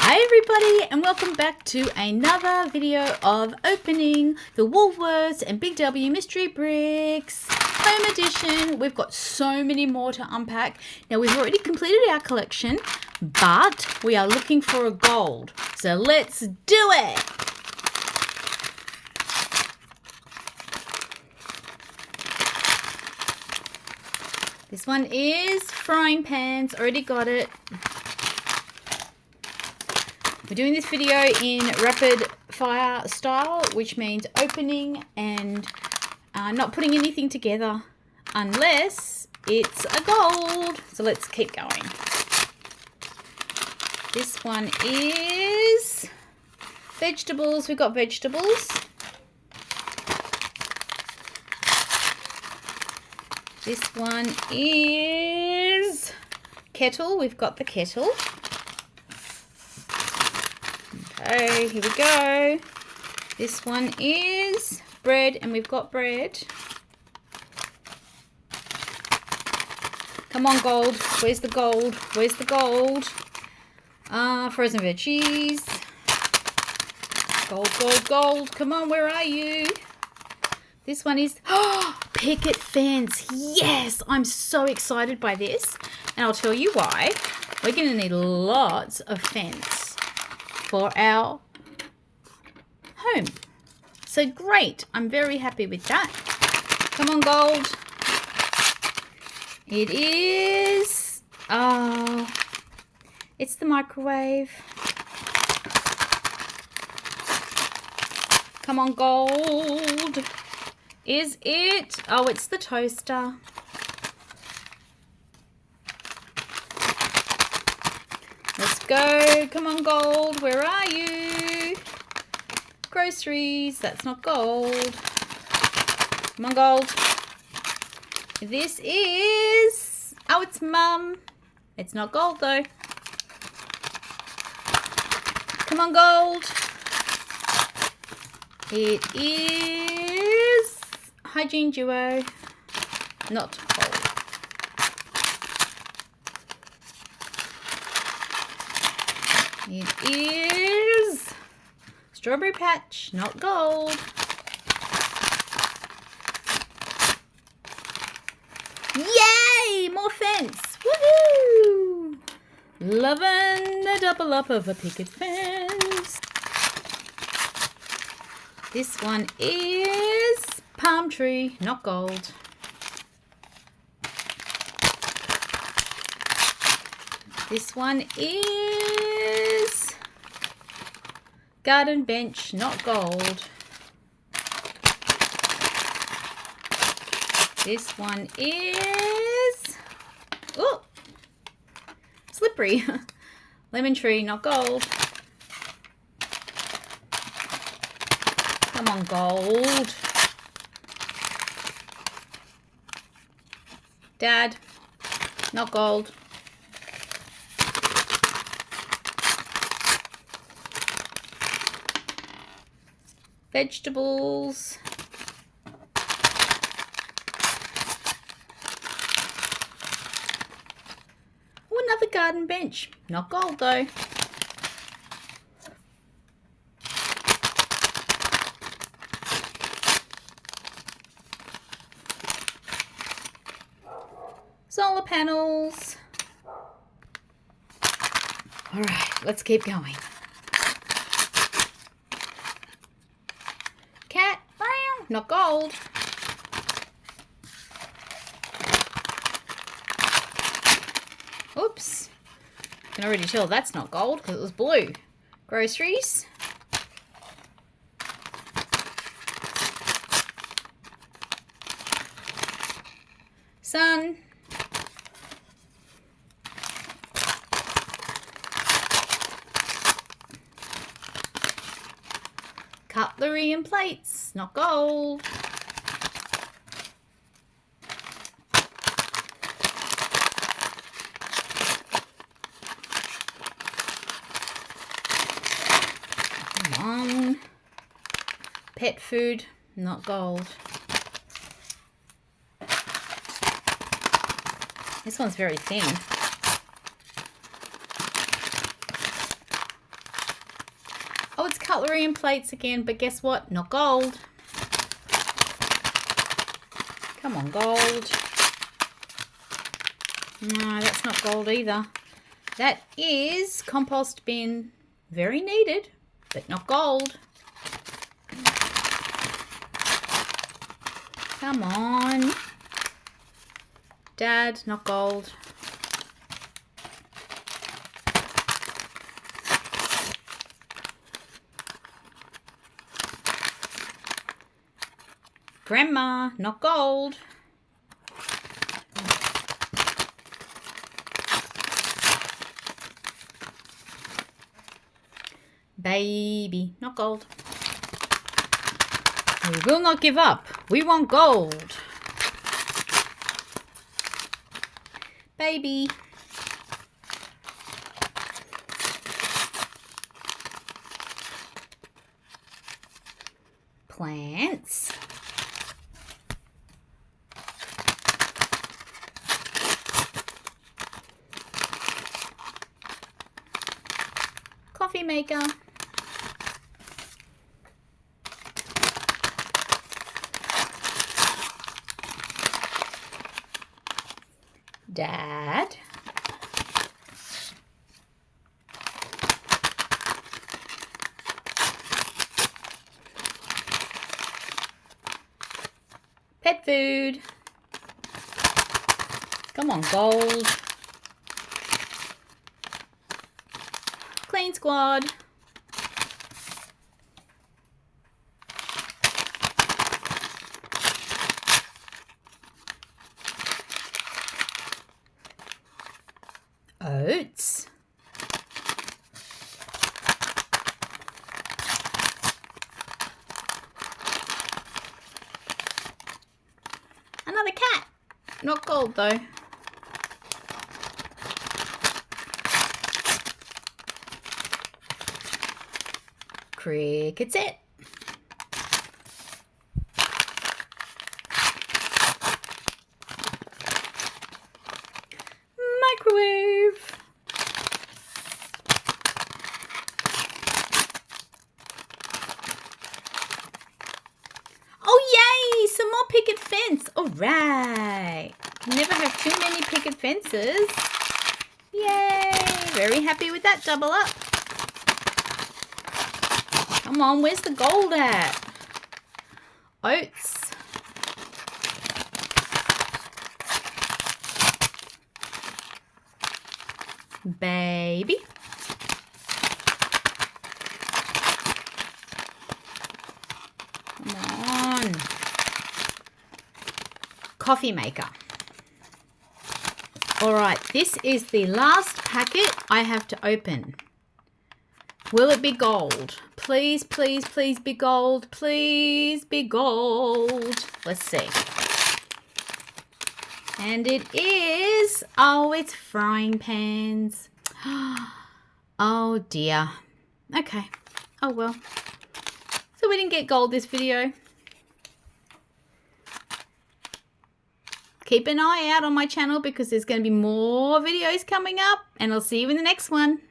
Hi everybody and welcome back to another video of opening the Woolworths and Big W mystery bricks home edition. We've got so many more to unpack. Now we've already completed our collection, but we are looking for a gold. So let's do it. This one is frying pans, already got it. We're doing this video in rapid fire style, which means opening and not putting anything together unless it's a gold. So let's keep going. This one is vegetables. We've got vegetables. This one is kettle. We've got the kettle. Okay, here we go. This one is bread, and we've got bread. Come on, gold. Where's the gold? Where's the gold? Frozen veggies. Gold, gold, gold. Come on, where are you? This one is picket fence. Yes, I'm so excited by this. And I'll tell you why. We're going to need lots of fence for our home. So great. I'm very happy with that. Come on, gold. It is, it's the microwave. Come on, gold. Is it? Oh, it's the toaster. Let's go. Come on, gold. Where are you? Groceries. That's not gold. Come on, gold. This is... Oh, it's Mum. It's not gold, though. Come on, gold. It is Hygiene Duo. Not gold. It is Strawberry Patch, not gold. Yay! More fence. Woohoo! Loving the double up of a picket fence. This one is palm tree, not gold. This one is garden bench, not gold. This one is, oh, slippery. Lemon tree, not gold. Come on, gold. Dad, not gold. Vegetables. Oh, another garden bench. Not gold, though. Solar panels. All right, let's keep going. Cat, brown, not gold. Oops. I can already tell that's not gold because it was blue. Groceries. Sun. Cutlery and plates, not gold. Come on. Pet food, not gold. This one's very thin. Oh, it's cutlery and plates again, but guess what? Not gold. Come on, gold. No, that's not gold either. That is compost bin. Very needed, but not gold. Come on. Dad, not gold. Grandma, not gold. Baby, not gold. We will not give up. We want gold. Baby. Plants. Coffee maker. Dad. Pet food. Come on, gold. Clean squad. Oats. Another cat. Not gold though. Cricket set. Microwave. Oh yay! Some more picket fence. All right. Can never have too many picket fences. Yay! Very happy with that double up. Come on, where's the gold at? Oats. Baby. Come on. Coffee maker. All right, this is the last packet I have to open. Will it be gold? Please, please, please be gold. Please be gold. Let's see. And it is, oh, it's frying pans. Oh dear. Okay. Oh well. So we didn't get gold this video. Keep an eye out on my channel because there's going to be more videos coming up, and I'll see you in the next one.